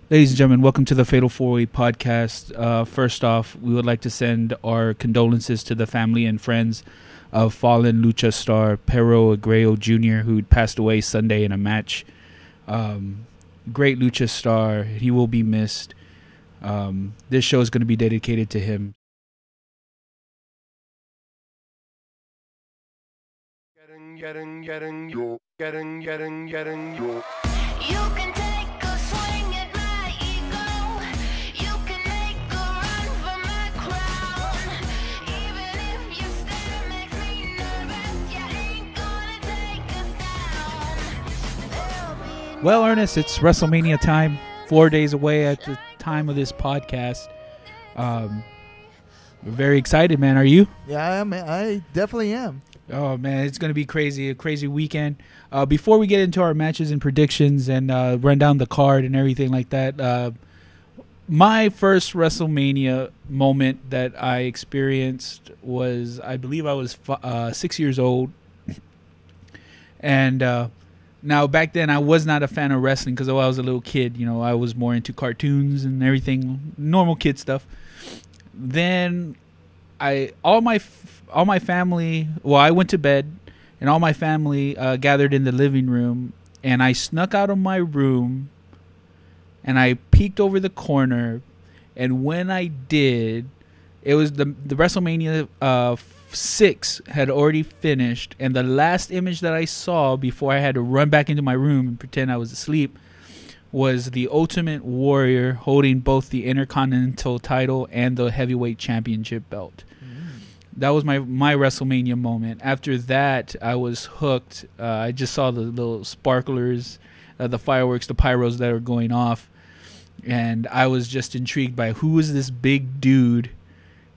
Ladies and gentlemen, welcome to the Fatal 4-Way podcast. First off, we would like to send our condolences to the family and friends of fallen lucha star Perro Aguayo Jr., who passed away Sunday in a match. Great lucha star. He will be missed. This show is going to be dedicated to him. Getting yo. You can take a swing at my ego. You can make a run for my crown. Even if your stare makes me nervous, you ain't gonna take us down. Well, Ernest, it's WrestleMania time. 4 days away at the time of this podcast. We're very excited, man. Are you? Yeah, I am. I definitely am. Oh, man, it's going to be crazy. A crazy weekend. Before we get into our matches and predictions and run down the card and everything like that, my first WrestleMania moment that I experienced was, I believe I was 6 years old. And now, back then, I was not a fan of wrestling because I was a little kid. You know, I was more into cartoons and everything, normal kid stuff. Then all my family, well, I went to bed, and all my family gathered in the living room, and I snuck out of my room, and I peeked over the corner, and when I did, it was the WrestleMania 6 had already finished, and the last image that I saw before I had to run back into my room and pretend I was asleep was the Ultimate Warrior holding both the Intercontinental title and the Heavyweight Championship belt. That was my WrestleMania moment. After that, I was hooked. I just saw the little sparklers, the fireworks, the pyros that are going off, and I was just intrigued by who is this big dude,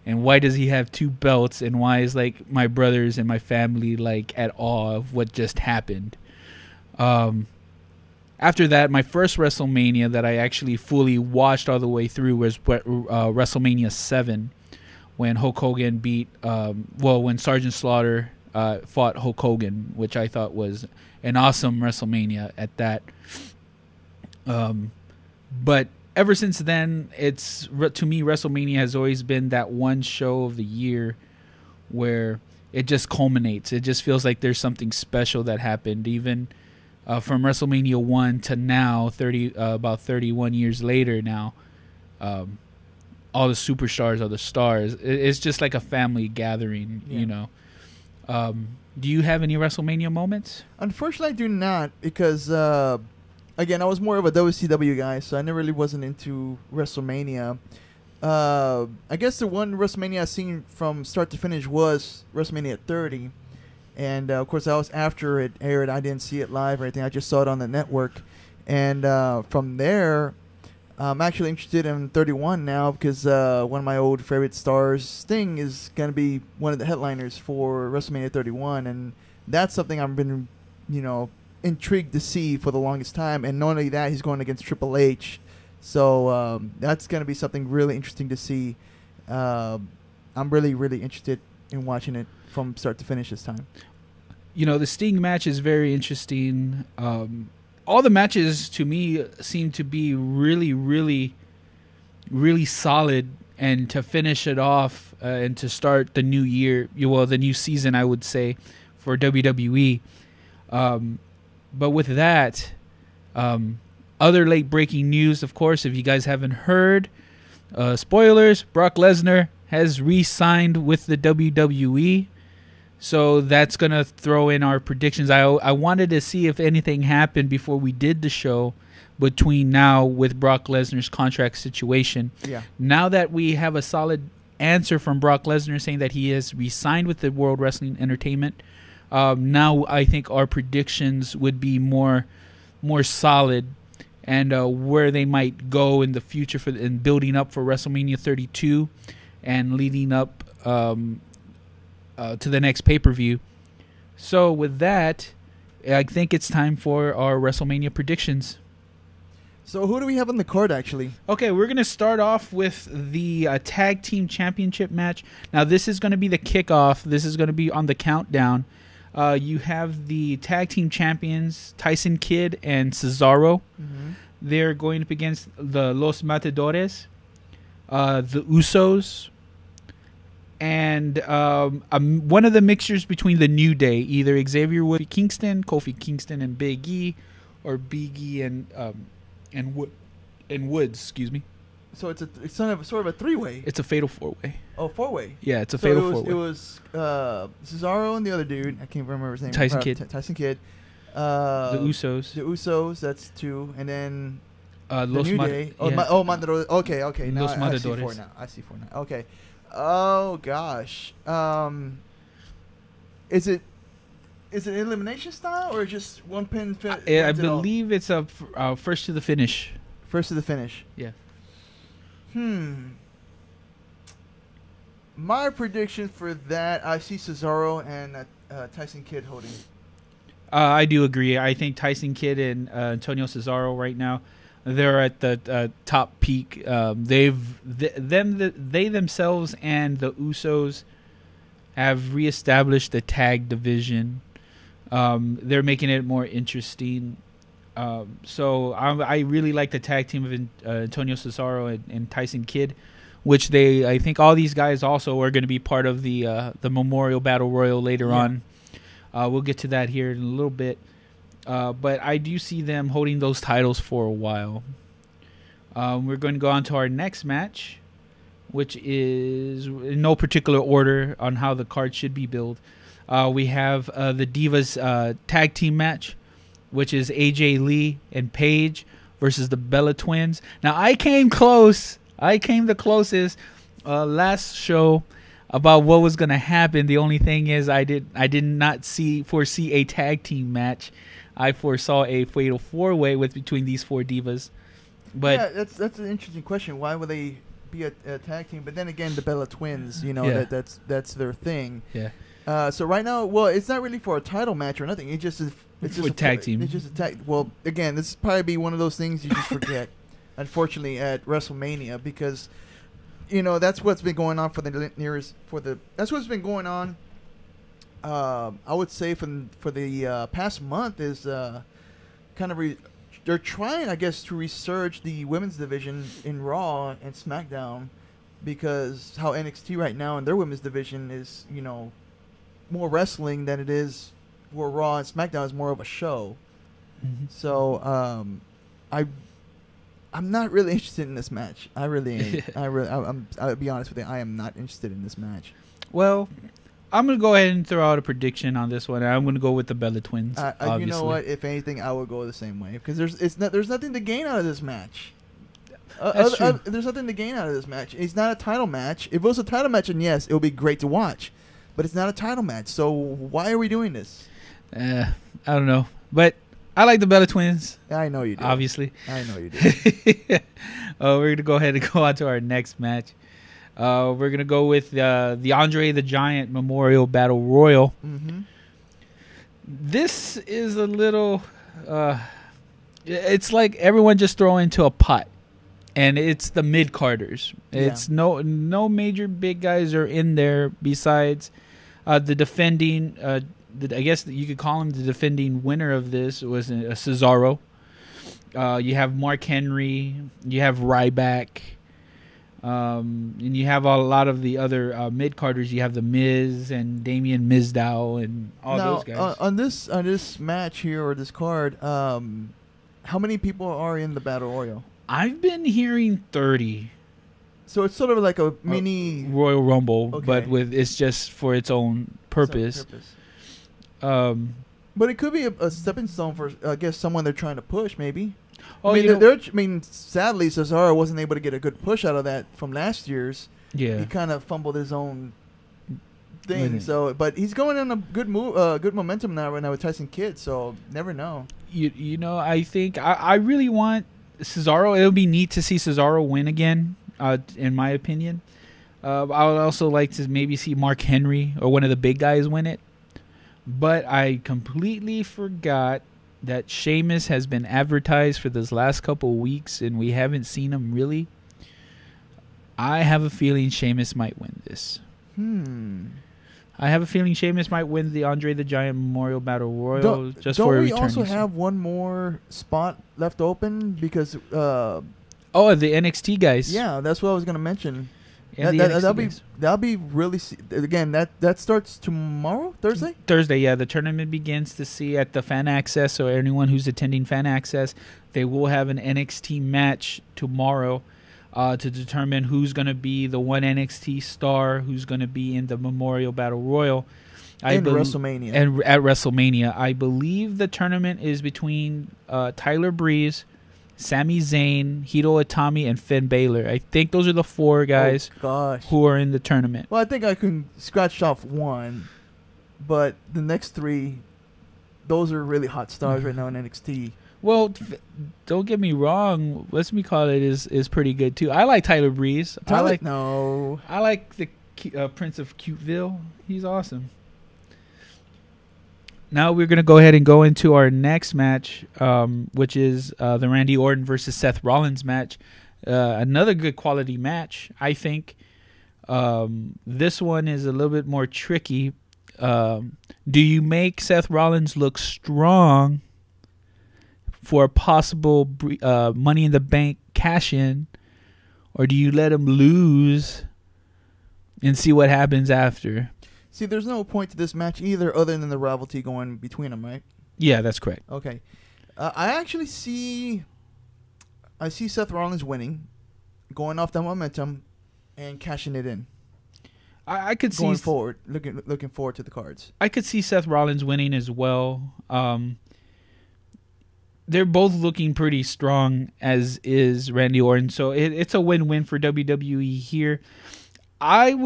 and why does he have two belts, and why is like my brothers and my family like at awe of what just happened. After that, my first WrestleMania that I actually fully watched all the way through was WrestleMania 7. When Hulk Hogan when Sergeant Slaughter fought Hulk Hogan, which I thought was an awesome WrestleMania at that. But ever since then, to me, WrestleMania has always been that one show of the year where it just culminates. It just feels like there's something special that happened, even from WrestleMania 1 to now, about 31 years later now. All the superstars are the stars. It's just like a family gathering, you know. Do you have any WrestleMania moments? Unfortunately, I do not because, again, I was more of a WCW guy, so I never really wasn't into WrestleMania. I guess the one WrestleMania I've seen from start to finish was WrestleMania 30. And, of course, that was after it aired. I didn't see it live or anything. I just saw it on the network. And from there, I'm actually interested in 31 now because one of my old favorite stars, Sting, is going to be one of the headliners for WrestleMania 31. And that's something I've been, intrigued to see for the longest time. And not only that, he's going against Triple H. So that's going to be something really interesting to see. I'm really, really interested in watching it from start to finish this time. You know, the Sting match is very interesting. All the matches to me seem to be really, really, really solid. And to finish it off and to start the new year, the new season, I would say, for WWE. But with that, other late breaking news, of course, if you guys haven't heard, spoilers, Brock Lesnar has re-signed with the WWE. So that's going to throw in our predictions. I wanted to see if anything happened before we did the show between now with Brock Lesnar's contract situation. Yeah. Now that we have a solid answer from Brock Lesnar saying that he has re-signed with the World Wrestling Entertainment, now I think our predictions would be more solid and where they might go in the future in building up for WrestleMania 32 and leading up to the next pay-per-view. So with that, I think it's time for our WrestleMania predictions. So who do we have on the card, actually? Okay, we're going to start off with the Tag Team Championship match. Now, this is going to be the kickoff. This is going to be on the countdown. You have the Tag Team Champions, Tyson Kidd and Cesaro. they're going up against the Los Matadores, the Usos, and one of the mixtures between the New Day, either Xavier Wood, Kingston, Kofi Kingston, and Big E, or Big E and Woods. Excuse me. So it's sort of a three-way. It's a fatal four-way. Oh, four-way. Yeah, it's a fatal four-way. It was Cesaro and the other dude. I can't remember his name. Tyson Kidd. Tyson Kidd. The Usos. The Usos. That's two, and then the Los New Day. Oh, Matadores. Okay. Now Los I see Matadores. four now. I see four now. Okay. Oh gosh. Is it elimination style or just one pin? I believe it's a first to the finish. First to the finish. Yeah. My prediction for that, I see Cesaro and Tyson Kidd holding. I do agree. I think Tyson Kidd and Antonio Cesaro right now, they're at the top peak. They themselves and the Usos have reestablished the tag division. They're making it more interesting. So I really like the tag team of Antonio Cesaro and Tyson Kidd, which I think all these guys also are going to be part of the Memorial Battle Royal later on. We'll get to that here in a little bit. But I do see them holding those titles for a while. We're going to go on to our next match, which is in no particular order on how the card should be built. We have the Divas tag team match, which is AJ Lee and Paige versus the Bella Twins. Now, I came close. I came the closest last show about what was going to happen. The only thing is I did not foresee a tag team match. I foresaw a fatal four-way between these four divas. But yeah, that's an interesting question. Why would they be a tag team? But then again, the Bella Twins, that's their thing. Yeah. So right now, well, it's not really for a title match or nothing. It's just a tag team. It's just a tag. Well, again, this is probably be one of those things you just forget. Unfortunately, at WrestleMania, because that's what's been going on that's what's been going on. I would say for the past month is kind of they're trying, I guess, to resurge the women's division in Raw and SmackDown, because how NXT right now and their women's division is more wrestling than it is where Raw and SmackDown is more of a show. Mm-hmm. So I'm not really interested in this match. I really ain't. I'll be honest with you. I am not interested in this match. Well, I'm going to go ahead and throw out a prediction on this one. I'm going to go with the Bella Twins, obviously. You know what? If anything, I would go the same way, because there's nothing to gain out of this match. That's true. There's nothing to gain out of this match. It's not a title match. If it was a title match, then yes, it would be great to watch. But it's not a title match, so why are we doing this? I don't know. But I like the Bella Twins. I know you do. Obviously. I know you do. We're going to go ahead and go on to our next match. We're going to go with the Andre the Giant Memorial Battle Royal. Mm-hmm. This is a little... it's like everyone just throw into a pot. And it's the mid-carders. It's no major big guys are in there besides the defending... I guess you could call him the defending winner of this was Cesaro. You have Mark Henry. You have Ryback. And you have a lot of the other mid-carders. You have The Miz and Damian Mizdow and all those guys. On this match here, or this card, how many people are in the Battle Royal? I've been hearing 30. So it's sort of like a mini Royal Rumble, okay. but it's just for its own purpose. But it could be a stepping stone for, I guess, someone they're trying to push, maybe. Oh, Sadly, Cesaro wasn't able to get a good push out of that from last year's. Yeah, he kind of fumbled his own thing. So, but he's going on a good momentum now right now with Tyson Kidd. So, never know. I think I really want Cesaro. It would be neat to see Cesaro win again. In my opinion, I would also like to maybe see Mark Henry or one of the big guys win it. But I completely forgot that Sheamus has been advertised for this last couple of weeks, and we haven't seen him really. I have a feeling Sheamus might win this. I have a feeling Sheamus might win the Andre the Giant Memorial Battle Royal Don't for a we return. also have one more spot left open? Because the NXT guys. yeah, that's what I was gonna mention. And the NXT guys. That'll be really again. That starts tomorrow, Thursday. Thursday, yeah. The tournament begins to see at the Fan Access, so anyone who's attending Fan Access, they will have an NXT match tomorrow to determine who's going to be the one NXT star who's going to be in the Memorial Battle Royal. WrestleMania. And at WrestleMania. I believe the tournament is between Tyler Breeze, Sami Zayn, Hito Itami, and Finn Balor. I think those are the 4 guys who are in the tournament. Well, I think I can scratch off one, but the next 3, those are really hot stars right now in NXT. Well, don't get me wrong. Let's Me Call It is pretty good too. I like Tyler Breeze. I like the Prince of Cuteville. He's awesome. Now we're gonna go ahead and go into our next match, which is the Randy Orton versus Seth Rollins match. Another good quality match, I think. This one is a little bit more tricky. Do you make Seth Rollins look strong for a possible Money in the Bank cash-in, or do you let him lose and see what happens after? See, there's no point to this match either other than the rivalry going between them, right? Yeah, that's correct. Okay. I actually see Seth Rollins winning, going off that momentum, and cashing it in. I could see going forward, looking forward to the cards. I could see Seth Rollins winning as well. They're both looking pretty strong, as is Randy Orton. So it's a win-win for WWE here. I'm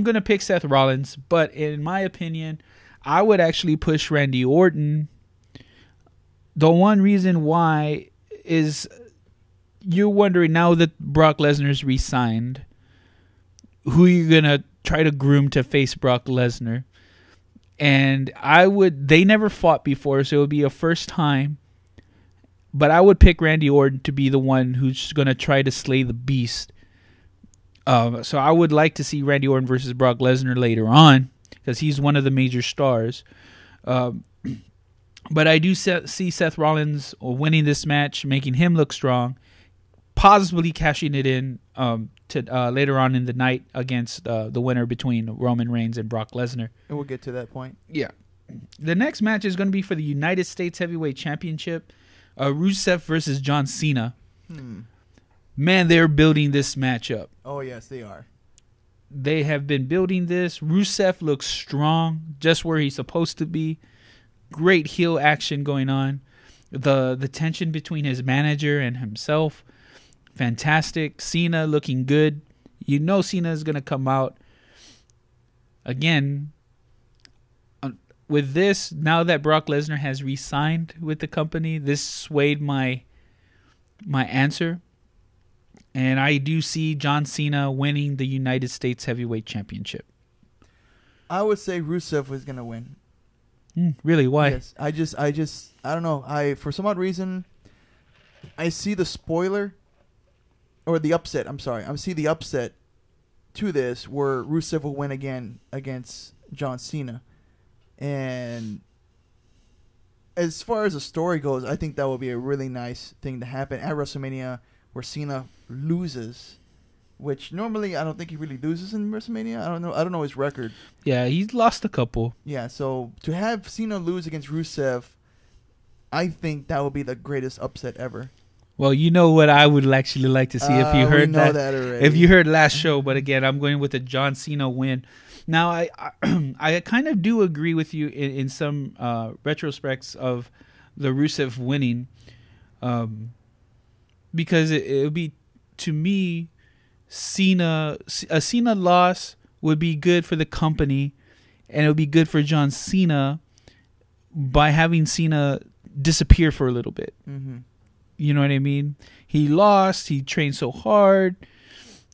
going to pick Seth Rollins, but in my opinion, I would actually push Randy Orton. The one reason why is you're wondering now that Brock Lesnar's re-signed, who you're going to try to groom to face Brock Lesnar. And they never fought before, so it would be a first time. But I would pick Randy Orton to be the one who's going to try to slay the beast. So I would like to see Randy Orton versus Brock Lesnar later on, because he's one of the major stars. But I do see Seth Rollins winning this match, making him look strong, possibly cashing it in to later on in the night against the winner between Roman Reigns and Brock Lesnar. And we'll get to that point. Yeah. The next match is going to be for the United States Heavyweight Championship. Rusev versus John Cena. Man, they're building this match up. Oh, yes, they are. They have been building this. Rusev looks strong, just where he's supposed to be. Great heel action going on. The tension between his manager and himself, fantastic. Cena looking good. You know Cena is going to come out. Again, with this, now that Brock Lesnar has re-signed with the company, this swayed my answer. And I do see John Cena winning the United States Heavyweight Championship. I would say Rusev was going to win. Really? Why? Yes. I don't know. For some odd reason, I see the spoiler, or the upset. I'm sorry. I see the upset to this where Rusev will win again against John Cena. And as far as the story goes, I think that would be a really nice thing to happen at WrestleMania, where Cena loses, which normally I don't think he really loses in WrestleMania. I don't know his record. Yeah, he's lost a couple. Yeah, so to have Cena lose against Rusev, I think that would be the greatest upset ever. Well, you know what I would actually like to see if you heard that already. If you heard last show, but again, I'm going with the John Cena win. Now, I kind of do agree with you in some retrospects of the Rusev winning, because it would be, to me, a Cena loss would be good for the company, and it would be good for John Cena by having Cena disappear for a little bit. Mm-hmm. You know what I mean? He lost. He trained so hard.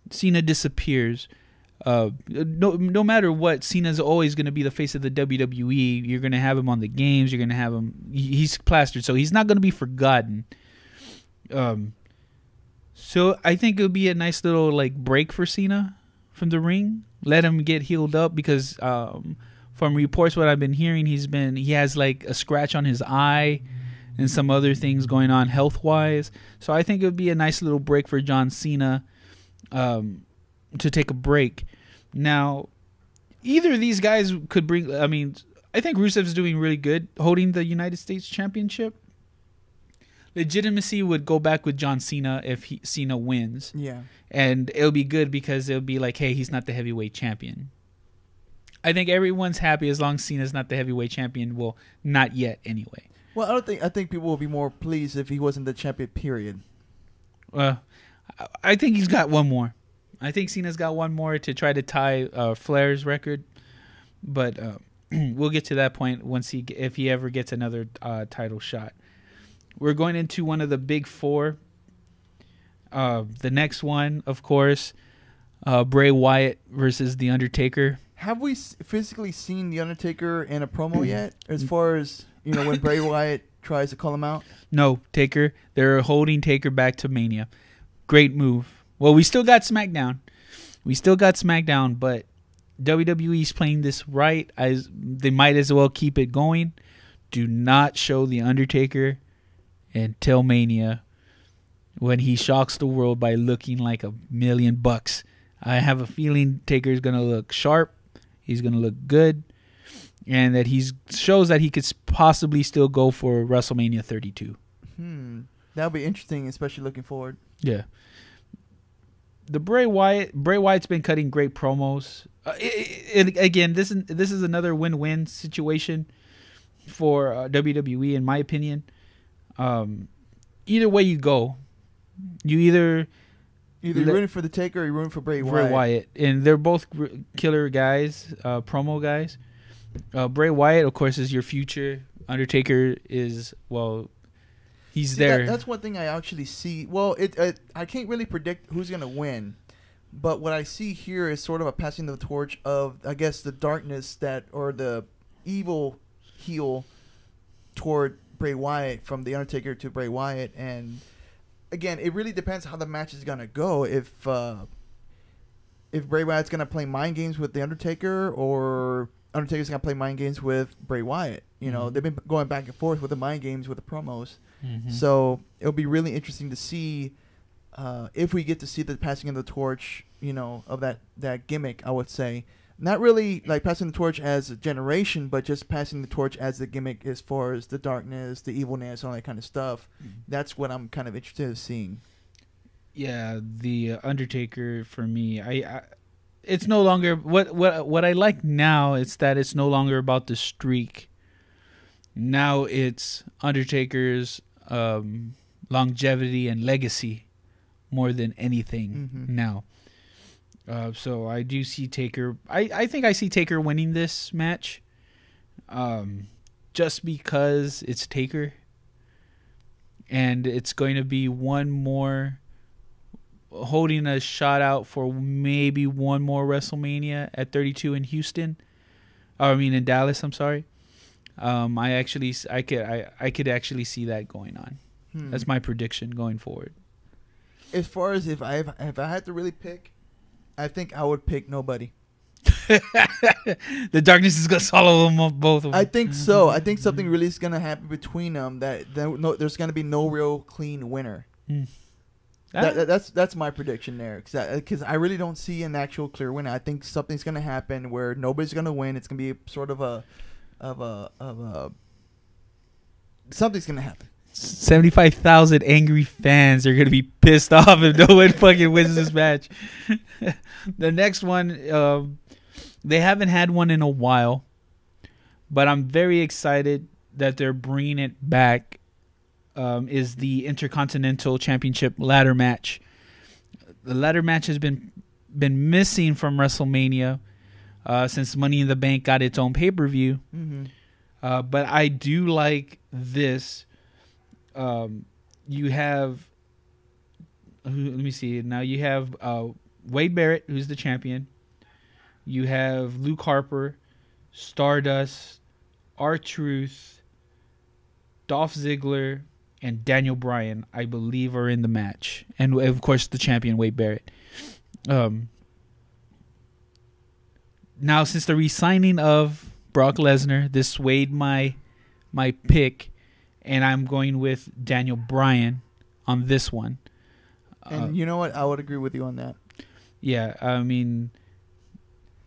Cena disappears. No matter what, Cena's always going to be the face of the WWE. You're going to have him on the games. You're going to have him. He's plastered, so he's not going to be forgotten. So I think it would be a nice little break for Cena from the ring. Let him get healed up because from reports what I've been hearing, he has like a scratch on his eye and some other things going on health wise. So I think it would be a nice little break for John Cena to take a break. Now, either of these guys could bring. I mean, I think Rusev's doing really good holding the United States Championship. Legitimacy would go back with John Cena if Cena wins. Yeah. And it'll be good because it'll be like, hey, he's not the heavyweight champion. I think everyone's happy as long as Cena's not the heavyweight champion. Well, not yet anyway. Well, I think people will be more pleased if he wasn't the champion, period. I think he's got one more. I think Cena's got one more to try to tie Flair's record. But we'll get to that point if he ever gets another title shot. We're going into one of the big four. The next one, of course, Bray Wyatt versus The Undertaker. Have we physically seen The Undertaker in a promo yet? As far as, when Bray Wyatt tries to call him out? No, Taker. They're holding Taker back to Mania. Great move. Well, we still got SmackDown. But WWE's playing this right. They might as well keep it going. Do not show The Undertaker until Mania, when he shocks the world by looking like $1 million. I have a feeling Taker's going to look sharp. He's going to look good. And that he shows that he could possibly still go for WrestleMania 32. That'll be interesting, especially looking forward. Yeah. The Bray Wyatt's been cutting great promos. Again, this is another win-win situation for WWE, in my opinion. Either way you go, you either you're rooting for the Taker or you're rooting for Bray Wyatt. And they're both killer guys, promo guys. Bray Wyatt, of course, is your future. Undertaker is, he's there. That's one thing I actually see. Well, I can't really predict who's going to win, but what I see here is sort of a passing the torch of, I guess, the darkness or the evil heel toward Bray Wyatt, from The Undertaker to Bray Wyatt. And again, it really depends how the match is going to go. If Bray Wyatt's going to play mind games with The Undertaker, or Undertaker's going to play mind games with Bray Wyatt. They've been going back and forth with the mind games with the promos. So it'll be really interesting to see if we get to see the passing of the torch, of that gimmick, I would say. Not really like passing the torch as a generation, but just passing the torch as the gimmick as far as the darkness, the evilness, all that kind of stuff. That's what I'm kind of interested in seeing. Yeah, the Undertaker, for me, it's no longer what I like now. It's that it's no longer about the streak. Now it's Undertaker's longevity and legacy more than anything now. So I do see Taker. I think I see Taker winning this match, just because it's Taker, and it's going to be one more holding a shot out for maybe one more WrestleMania at 32 in Houston. In Dallas. I'm sorry. I could actually see that going on. That's my prediction going forward. As far as if I had to really pick, I think I would pick nobody. The darkness is gonna swallow them both of them. I think so. I think something really is gonna happen between them. There's gonna be no real clean winner. That's my prediction there. Because I really don't see an actual clear winner. I think something's gonna happen where nobody's gonna win. It's gonna be sort of a something's gonna happen. 75,000 angry fans are going to be pissed off if no one fucking wins this match. The next one, they haven't had one in a while, but I'm very excited that they're bringing it back, is the Intercontinental Championship ladder match. The ladder match has been missing from WrestleMania since Money in the Bank got its own pay-per-view. But I do like this. You have, let me see. Now you have Wade Barrett, who's the champion. You have Luke Harper, Stardust, R-Truth, Dolph Ziggler, and Daniel Bryan, I believe, are in the match. And, of course, the champion, Wade Barrett. Now, since the re-signing of Brock Lesnar, this swayed my pick, and I'm going with Daniel Bryan on this one. And you know what? I would agree with you on that. Yeah, I mean,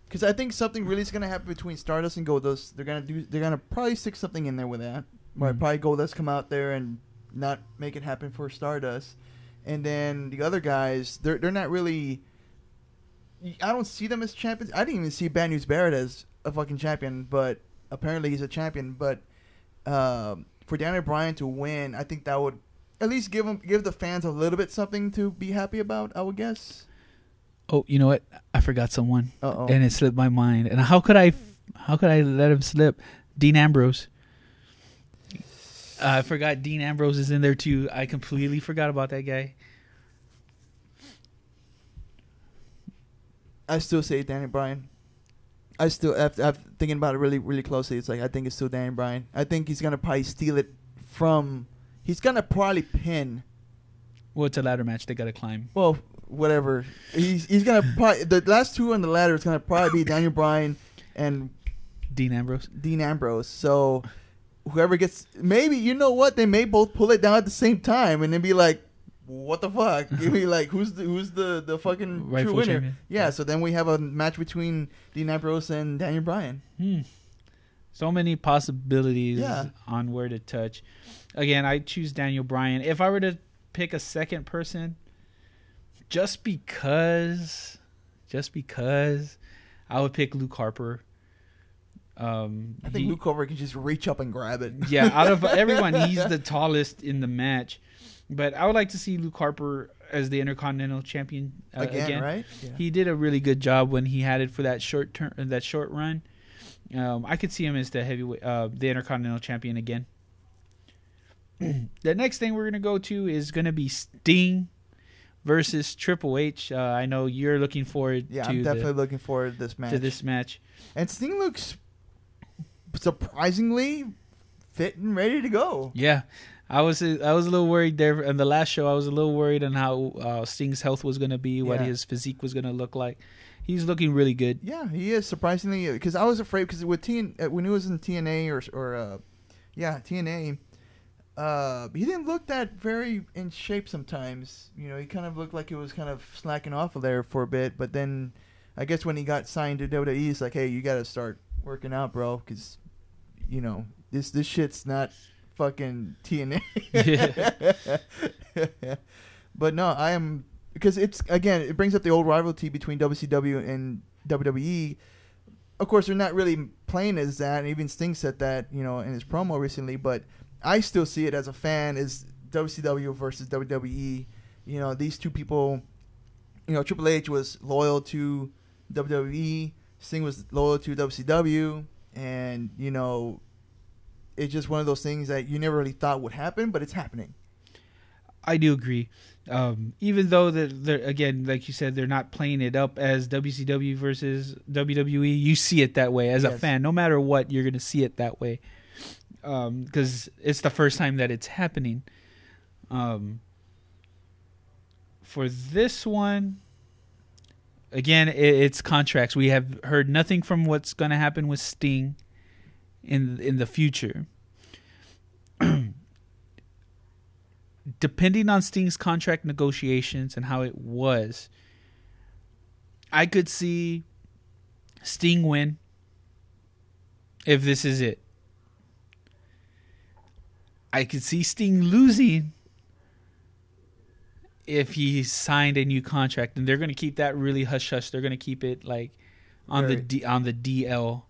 Because I think something really is gonna happen between Stardust and Goldust. They're gonna probably stick something in there with that. Right? Mhm. Probably Goldust come out there and not make it happen for Stardust, and then the other guys, they're not really. I don't see them as champions. I didn't even see Bad News Barrett as a fucking champion, but apparently he's a champion. But for Daniel Bryan to win, I think that would at least give the fans a little bit something to be happy about. I would guess. oh, you know what? I forgot someone, Uh-oh. and it slipped my mind. And how could I let him slip? Dean Ambrose. I forgot Dean Ambrose is in there too. I completely forgot about that guy. I still say Daniel Bryan. I still, after thinking about it really, really closely, it's like I think it's still Daniel Bryan. I think he's gonna probably steal it from. He's gonna probably pin. Well, it's a ladder match. They got to climb. Well, whatever. He's gonna probably the last two on the ladder is gonna probably be Daniel Bryan and Dean Ambrose. Dean Ambrose. So whoever gets, maybe you know what, they may both pull it down at the same time and then be like, what the fuck? Give me like who's the fucking Rightful true winner? champion. Yeah. So then we have a match between Dean Ambrose and Daniel Bryan. So many possibilities Yeah. on where to touch. Again, I choose Daniel Bryan. If I were to pick a second person, just because, I would pick Luke Harper. I think Luke Harper can just reach up and grab it. Yeah, out of everyone, he's the tallest in the match. But I would like to see Luke Harper as the Intercontinental Champion again. Right? Yeah. He did a really good job when he had it for that short run. I could see him as the heavyweight, the Intercontinental Champion again. The next thing we're gonna go to is gonna be Sting versus Triple H. I know you're looking forward Yeah, to I'm definitely looking forward to this match. And Sting looks surprisingly fit and ready to go. Yeah, I was a little worried there in the last show. I was a little worried on how Sting's health was gonna be, what his physique was gonna look like. He's looking really good. Yeah, he is surprisingly, because I was afraid because with when he was in TNA or TNA. He didn't look that very in shape sometimes. You know, he kind of looked like he was kind of slacking off of there for a bit. But then I guess when he got signed to WWE, it's like, hey, you got to start working out, bro, because, you know, this shit's not fucking TNA. But no, I am, because it's, again, it brings up the old rivalry between WCW and WWE. Of course, they're not really playing as that. And even Sting said that, you know, in his promo recently, but I still see it as a fan as WCW versus WWE. You know, these two people, you know, Triple H was loyal to WWE, Sting was loyal to WCW, and, you know, it's just one of those things that you never really thought would happen, but it's happening. I do agree. Even though they're, again, like you said, they're not playing it up as WCW versus WWE, you see it that way as a fan. No matter what, you're going to see it that way. Because it's the first time that it's happening. For this one, again, it's contracts. We have heard nothing from what's going to happen with Sting in the future. Depending on Sting's contract negotiations and how it was, I could see Sting win if this is it. I could see Sting losing if he signed a new contract, and they're going to keep that really hush hush. They're going to keep it like on the DL.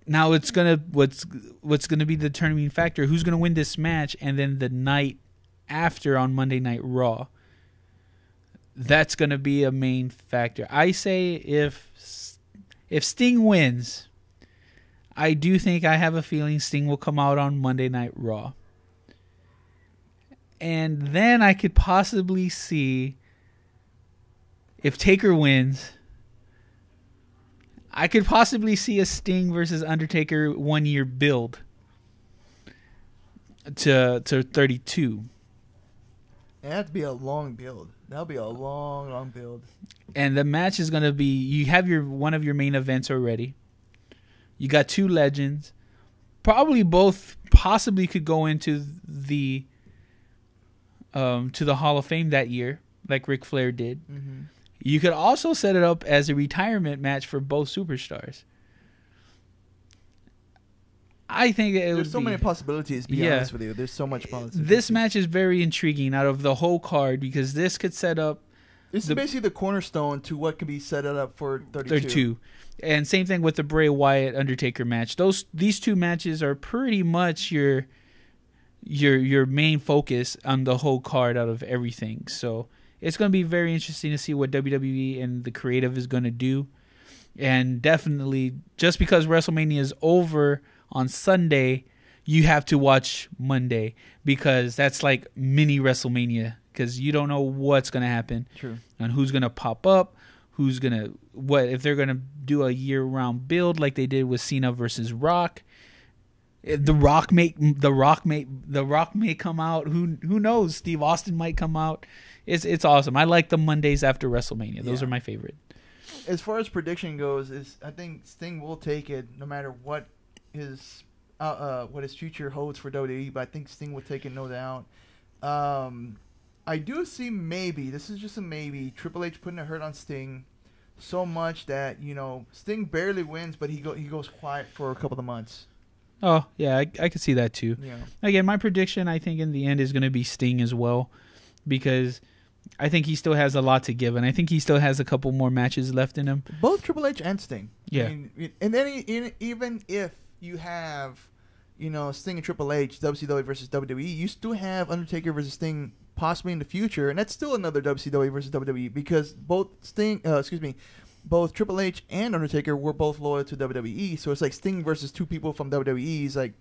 Now it's what's gonna be the determining factor. Who's gonna win this match, and then the night after on Monday Night Raw. That's gonna be a main factor. I say if Sting wins, I do think I have a feeling Sting will come out on Monday Night Raw. And then I could possibly see if Taker wins, I could possibly see a Sting versus Undertaker 1 year build to 32. It had to be a long build. That'll be a long, long build. And the match is gonna be, you have your one of your main events already. You got two legends. Probably both possibly could go into the to the Hall of Fame that year, like Ric Flair did. Mm-hmm. You could also set it up as a retirement match for both superstars. I think There's so many possibilities, to be honest with you. There's so much possibilities. This match is very intriguing out of the whole card because this could set up. This is basically the cornerstone to what could be set up for 32. 32. And same thing with the Bray Wyatt Undertaker match. These two matches are pretty much your main focus on the whole card out of everything. So it's going to be very interesting to see what WWE and the creative is going to do. And definitely, just because WrestleMania is over on Sunday, you have to watch Monday because that's like mini WrestleMania because you don't know what's going to happen. True. And who's going to pop up, who's going to, what, if they're going to do a year-round build like they did with Cena versus Rock. The Rock may come out. Who knows? Steve Austin might come out. It's awesome. I like the Mondays after WrestleMania. Those are my favorite. As far as prediction goes, I think Sting will take it no matter what his future holds for WWE. But I think Sting will take it, no doubt. I do see maybe, this is just a maybe, Triple H putting a hurt on Sting so much that Sting barely wins, but he goes quiet for a couple of months. Oh yeah, I could see that too. Yeah. Again, my prediction I think in the end is going to be Sting as well, because I think he still has a lot to give, and I think he still has a couple more matches left in him. Both Triple H and Sting. Yeah. I mean, and then even if you have, Sting and Triple H, WCW versus WWE, you still have Undertaker versus Sting possibly in the future, and that's still another WCW versus WWE because both Triple H and Undertaker were both loyal to WWE, so it's like Sting versus two people from WWE is like,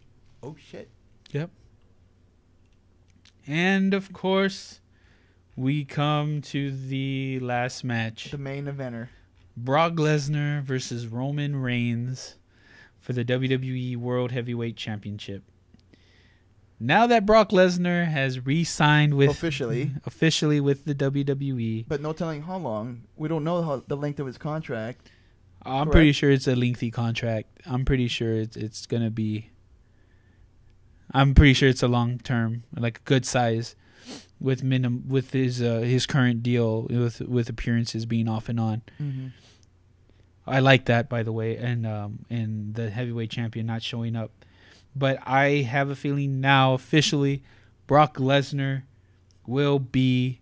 oh shit. Yep. And of course, we come to the last match. The main eventer. Brock Lesnar versus Roman Reigns for the WWE World Heavyweight Championship. Now that Brock Lesnar has re-signed with officially with the WWE, but no telling how long. We don't know the length of his contract. I'm pretty sure it's a lengthy contract. I'm pretty sure it's gonna be. I'm pretty sure it's a long term, like a good size, with his current deal with appearances being off and on. Mm-hmm. I like that, by the way, and the heavyweight champion not showing up. But I have a feeling now, officially, Brock Lesnar will be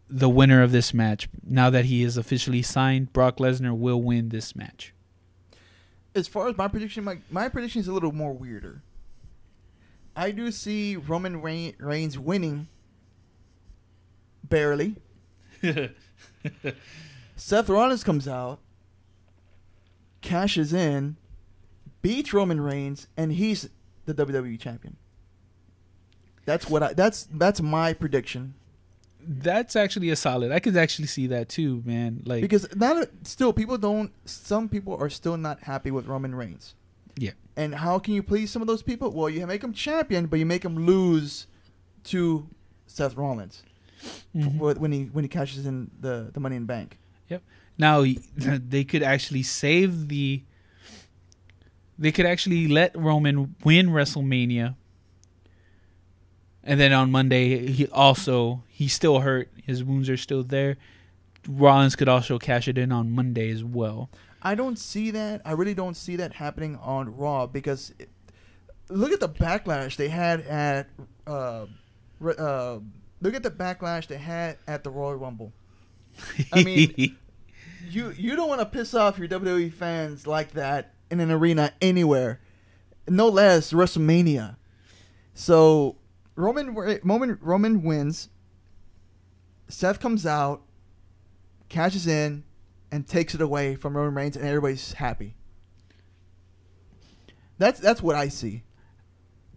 the winner of this match. Now that he is officially signed, Brock Lesnar will win this match. As far as my prediction, my prediction is a little more weirder. I do see Roman Reigns winning, barely. Seth Rollins comes out, cashes in, beats Roman Reigns, and he's the WWE champion. That's my prediction. That's actually a solid. I could actually see that too, man. Like, because some people are still not happy with Roman Reigns. Yeah. And how can you please some of those people? Well, you make him champion, but you make him lose to Seth Rollins when he cashes in the Money in the Bank. Yep. Now they could actually save the. They could actually let Roman win WrestleMania. And then on Monday, he's still hurt. His wounds are still there. Rollins could also cash it in on Monday as well. I don't see that. I really don't see that happening on Raw because look at the backlash they had at the Royal Rumble. I mean, you don't want to piss off your WWE fans like that in an arena anywhere, no less WrestleMania. So Roman wins. Seth comes out, cashes in, and takes it away from Roman Reigns, and everybody's happy. That's what I see.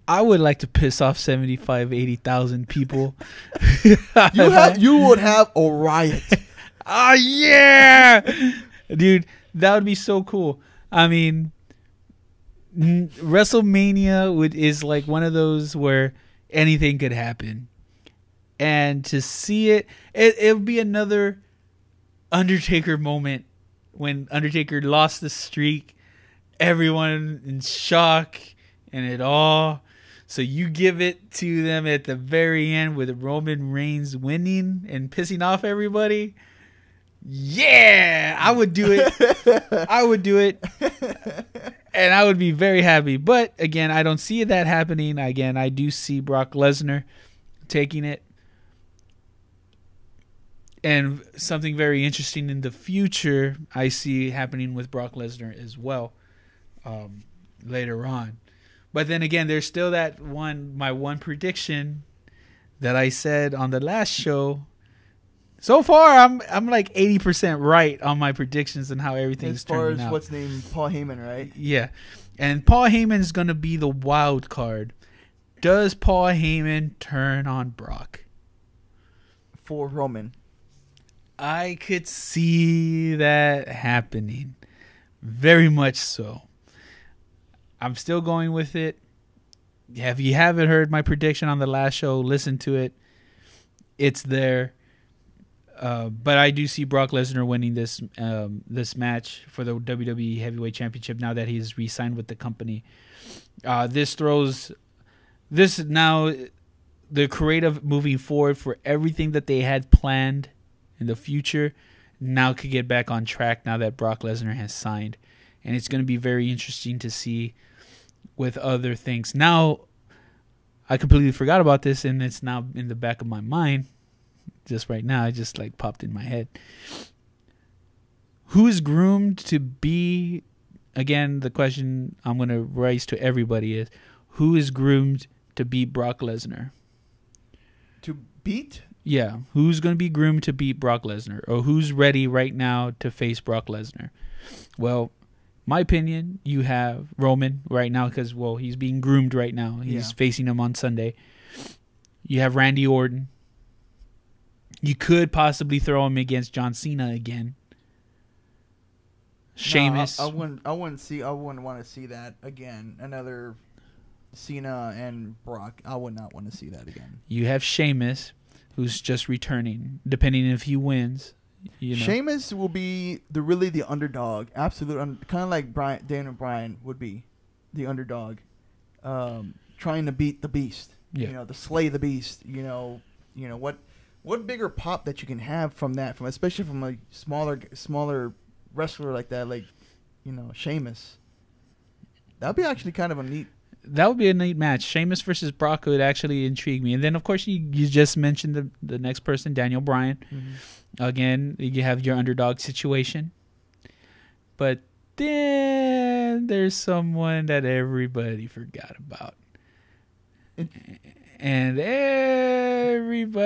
I would like to piss off 80,000 people. You would have a riot. Oh yeah, dude, that would be so cool. I mean, WrestleMania is like one of those where anything could happen. And to see it'll be another Undertaker moment when Undertaker lost the streak. Everyone in shock and it all. So you give it to them at the very end with Roman Reigns winning and pissing off everybody. Yeah, I would do it. I would do it. And I would be very happy. But again, I don't see that happening. Again, I do see Brock Lesnar taking it. And something very interesting in the future I see happening with Brock Lesnar as well later on. But then again, there's still that my one prediction that I said on the last show. So far, I'm like 80% right on my predictions and how everything's turning out. As far as what's named Paul Heyman, right? Yeah. And Paul Heyman is going to be the wild card. Does Paul Heyman turn on Brock? For Roman. I could see that happening. Very much so. I'm still going with it. If you haven't heard my prediction on the last show, listen to it. It's there. But I do see Brock Lesnar winning this match for the WWE Heavyweight Championship now that he's re-signed with the company. This now the creative moving forward for everything that they had planned in the future now could get back on track now that Brock Lesnar has signed. And it's going to be very interesting to see with other things. Now, I completely forgot about this, and it's now in the back of my mind. Just right now, it just like popped in my head. Who is groomed to be, again, the question I'm going to raise to everybody is, who is groomed to beat Brock Lesnar? To beat? Yeah, who's going to be groomed to beat Brock Lesnar? Or who's ready right now to face Brock Lesnar? Well, my opinion, you have Roman right now because, well, he's being groomed right now. He's facing him on Sunday. You have Randy Orton. You could possibly throw him against John Cena again. Sheamus. No, I wouldn't want to see that again. Another Cena and Brock. I would not want to see that again. You have Sheamus, who's just returning, depending if he wins. You know. Sheamus will be the underdog. Absolute, kind of like Daniel Bryan would be the underdog, trying to beat the Beast. Yeah. You know, to slay the Beast. You know what bigger pop that you can have from that, especially from a smaller wrestler like that, like Sheamus. That'd be actually kind of a neat. That would be a neat match. Sheamus versus Brock would actually intrigue me. And then, of course, you just mentioned the next person, Daniel Bryan. Mm-hmm. Again, you have your underdog situation. But then there's someone that everybody forgot about. And everybody,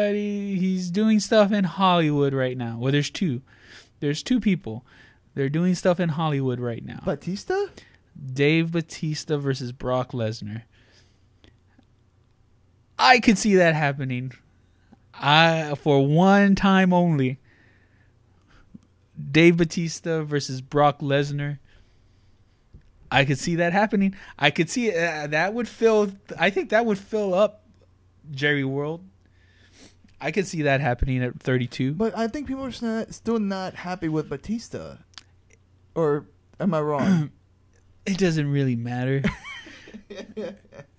he's doing stuff in Hollywood right now. Well, there's two. There's two people. They're doing stuff in Hollywood right now. Batista? Dave Batista versus Brock Lesnar. I could see that happening. For one time only. Dave Batista versus Brock Lesnar. I could see that happening. I could see that would fill. I think that would fill up Jerry World. I could see that happening at 32. But I think people are still not happy with Batista. Or am I wrong? It doesn't really matter.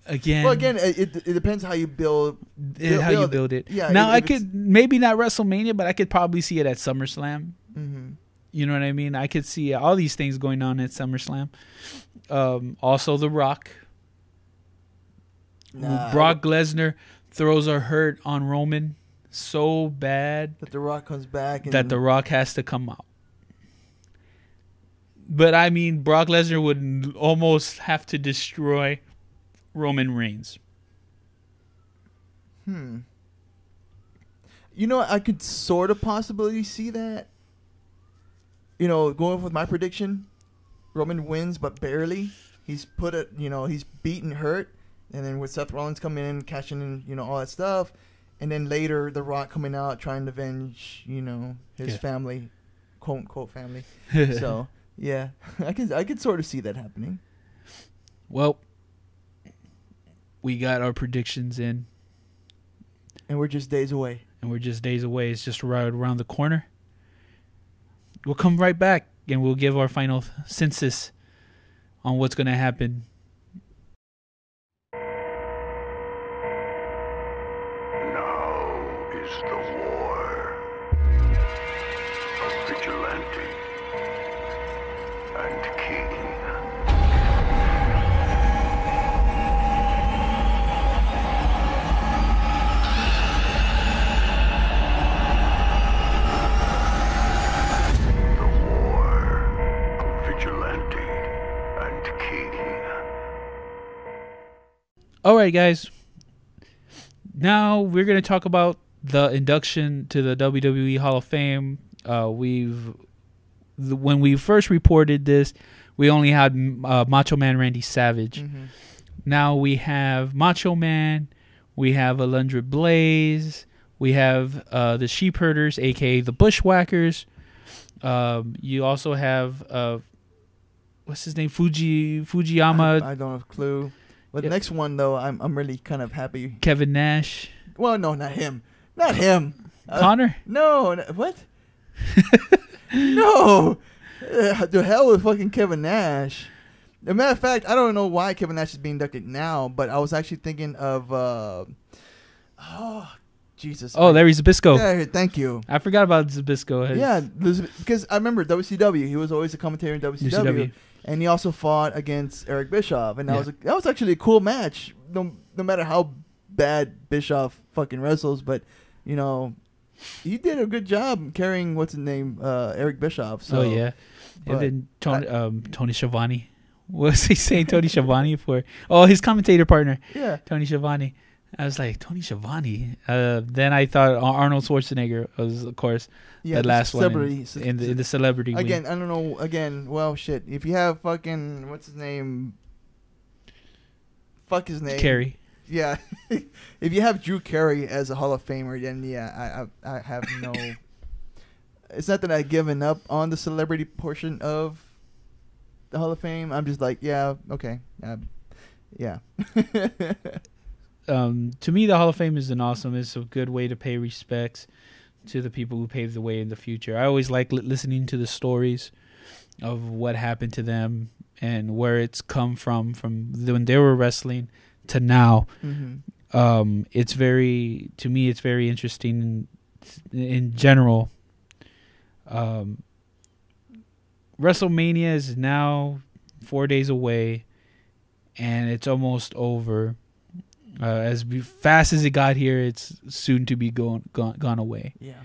Again, it depends how you build it. Yeah. Now I could maybe not WrestleMania, but I could probably see it at SummerSlam. Mm-hmm. You know what I mean? I could see all these things going on at SummerSlam. Also, The Rock. Brock Lesnar throws a hurt on Roman so bad that The Rock comes back. That The Rock has to come out. But I mean, Brock Lesnar would almost have to destroy Roman Reigns. I could sort of possibly see that. Going with my prediction, Roman wins, but barely. He's he's beaten hurt. And then with Seth Rollins coming in, cashing in, all that stuff. And then later, The Rock coming out, trying to avenge, his family, quote unquote family. So, yeah, I could sort of see that happening. Well, we got our predictions in. And we're just days away. It's just right around the corner. We'll come right back and we'll give our final census on what's going to happen. Now is the war of vigilante and king. The war of vigilante and king. All right, guys. Now we're going to talk about the induction to the WWE Hall of Fame. When we first reported this, we only had Macho Man Randy Savage. Mm-hmm. Now we have Macho Man, we have Alundra Blaze, we have the Sheep Herders, aka the Bushwhackers. You also have what's his name, Fujiyama, I don't have a clue. But Yeah. the next one, though, I'm really kind of happy. Kevin Nash, Well, no, not him. Not him. Connor. No, what? No. The hell with fucking Kevin Nash. As a matter of fact, I don't know why Kevin Nash is being inducted now, but I was actually thinking of, Jesus. Oh, Larry Zbyszko. Yeah, thank you. I forgot about Zbyszko. Yeah, because I remember WCW. He was always a commentator in WCW. And he also fought against Eric Bischoff, and that was actually a cool match. No matter how bad Bischoff fucking wrestles, but you know, he did a good job carrying what's his name, Eric Bischoff. So, Oh yeah, but and then Tony Schiavone. What was he saying, Tony Schiavone for? Oh, his commentator partner, yeah, Tony Schiavone. I was like, Tony Schiavone. Then I thought Arnold Schwarzenegger was, of course, yeah, the the last one celebrity. in the celebrity wing. Again, I don't know. Again, well, shit. If you have fucking what's his name, fuck his name, Kerry. Yeah, if you have Drew Carey as a Hall of Famer, then yeah, I have no. It's not that I've given up on the celebrity portion of the Hall of Fame. I'm just like, yeah, okay, yeah. To me, the Hall of Fame is it's a good way to pay respects to the people who paved the way in the future. I always like listening to the stories of what happened to them and where it's come from when they were wrestling to now. Mm-hmm. It's very interesting in general. WrestleMania is now 4 days away, and it's almost over. As fast as it got here, it's soon to be gone away. Yeah.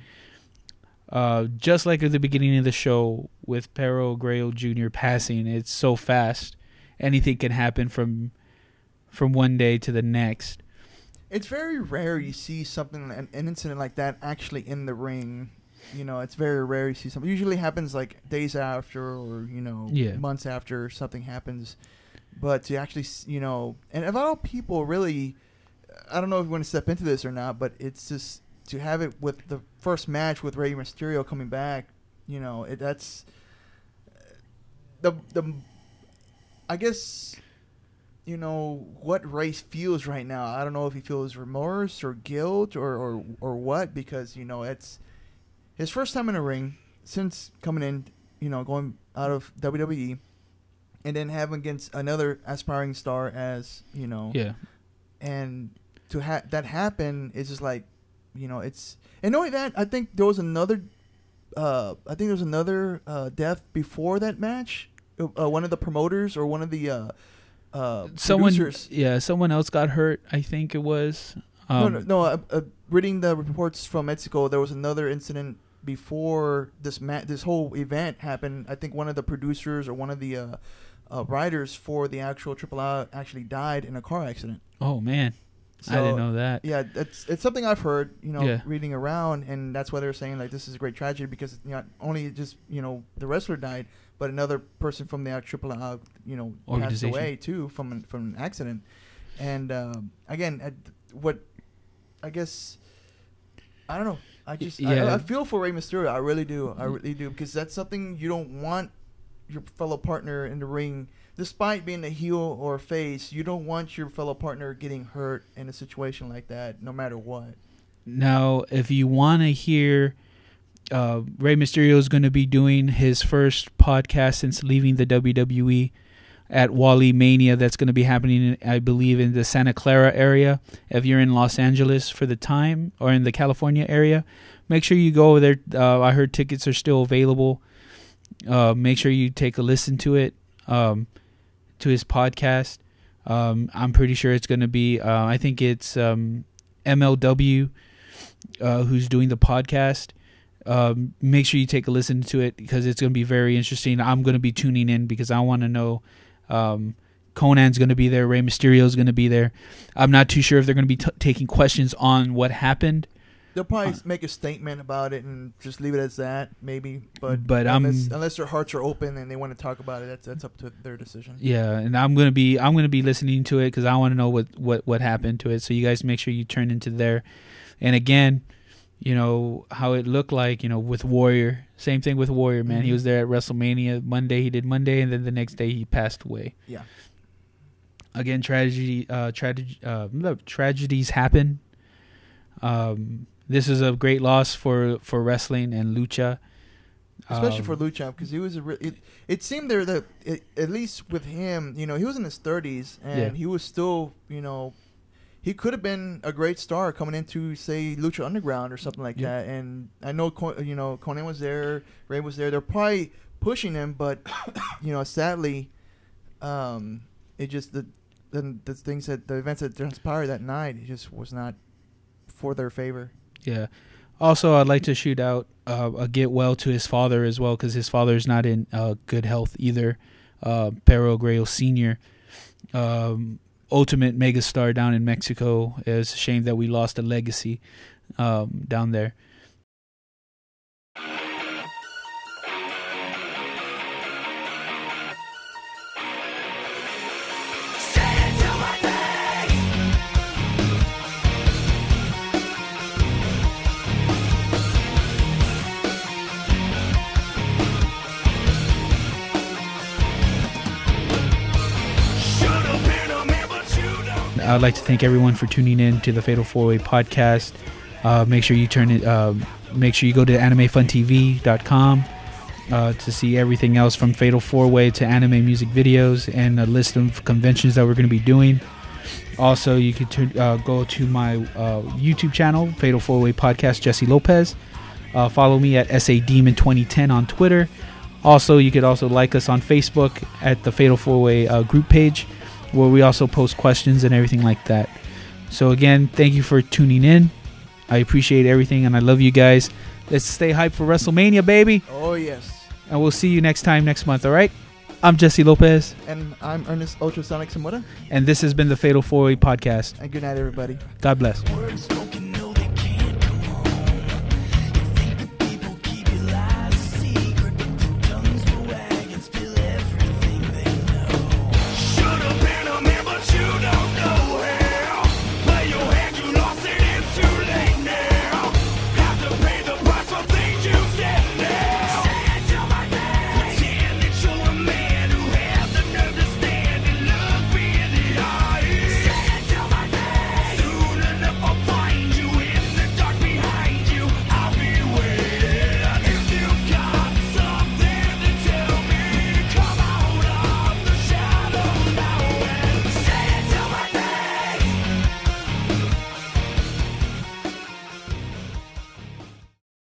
Just like at the beginning of the show with Pero Grail Jr. passing, it's so fast. Anything can happen from one day to the next. It's very rare you see something, an incident like that actually in the ring. You know, it's very rare you see something. It usually happens like days after or, months after something happens. But to actually, and a lot of people really, I don't know if you want to step into this or not, but it's just to have it with the first match with Rey Mysterio coming back, that's the I guess, what Rey feels right now. I don't know if he feels remorse or guilt or what, because, it's his first time in a ring since coming in, going out of WWE. And then have against another aspiring star as, Yeah. And to that happen is just like, it's, and knowing that, I think there was another death before that match. One of the promoters or one of the producers. Someone else got hurt, I think it was. No. Reading the reports from Mexico, there was another incident before this whole event happened. I think one of the producers or one of the riders for the actual Triple R actually died in a car accident. Oh man, So, I didn't know that. Yeah, it's something I've heard, Yeah. reading around, and that's why they're saying like this is a great tragedy because not only just the wrestler died, but another person from the Triple R passed Organization. away too from an accident. And again, I guess I don't know. I just I feel for Rey Mysterio. I really do because that's something you don't want your fellow partner in the ring, despite being a heel or a face. You don't want your fellow partner getting hurt in a situation like that, no matter what. Now, if you want to hear, Rey Mysterio is going to be doing his first podcast since leaving the WWE at Wally Mania. That's going to be happening, I believe, in the Santa Clara area. If you're in Los Angeles for the time, or in the California area, make sure you go over there. I heard tickets are still available. Make sure you take a listen to it, to his podcast. I'm pretty sure it's going to be, I think it's MLW who's doing the podcast. Make sure you take a listen to it because it's going to be very interesting. I'm going to be tuning in because I want to know. Conan's going to be there. Rey Mysterio is going to be there. I'm not too sure if they're going to be taking questions on what happened. They'll probably make a statement about it and just leave it as that, maybe. But unless their hearts are open and they want to talk about it, that's up to their decision. Yeah, and I'm gonna be listening to it because I want to know what happened to it. So you guys make sure you turn into there. And again, you know how it looked like, you know, with Warrior. Same thing with Warrior, man. He was there at WrestleMania Monday. He did Monday, and then the next day he passed away. Yeah. Again, tragedies happen. This is a great loss for wrestling and lucha, especially for lucha, because he was it seemed there that at least with him, you know, he was in his 30s and he was still, you know, he could have been a great star coming into, say, Lucha Underground or something like that. And I know, you know, Conan was there, Ray was there. They're probably pushing him, but you know, sadly, it just the things that the events that transpired that night, it just was not for their favor. Yeah. Also, I'd like to shoot out a get well to his father as well, because his father is not in good health either. Perro Aguayo Sr., ultimate megastar down in Mexico. It's a shame that we lost a legacy down there. I'd like to thank everyone for tuning in to the Fatal 4-Way podcast. Make sure you make sure you go to animefuntv.com to see everything else from Fatal 4-Way to anime music videos and a list of conventions that we're going to be doing. Also, you could go to my YouTube channel, Fatal 4-Way Podcast, Jesse Lopez. Follow me at SADemon2010 on Twitter. Also, you could also like us on Facebook at the Fatal 4-Way group page, where we also post questions and everything like that. So again, thank you for tuning in. I appreciate everything, and I love you guys. Let's stay hyped for WrestleMania, baby. Oh, yes. And we'll see you next month, all right? I'm Jesse Lopez. And I'm Ernest Ultrasonic Zamora. And this has been the Fatal 4-Way podcast. And good night, everybody. God bless. Words spoken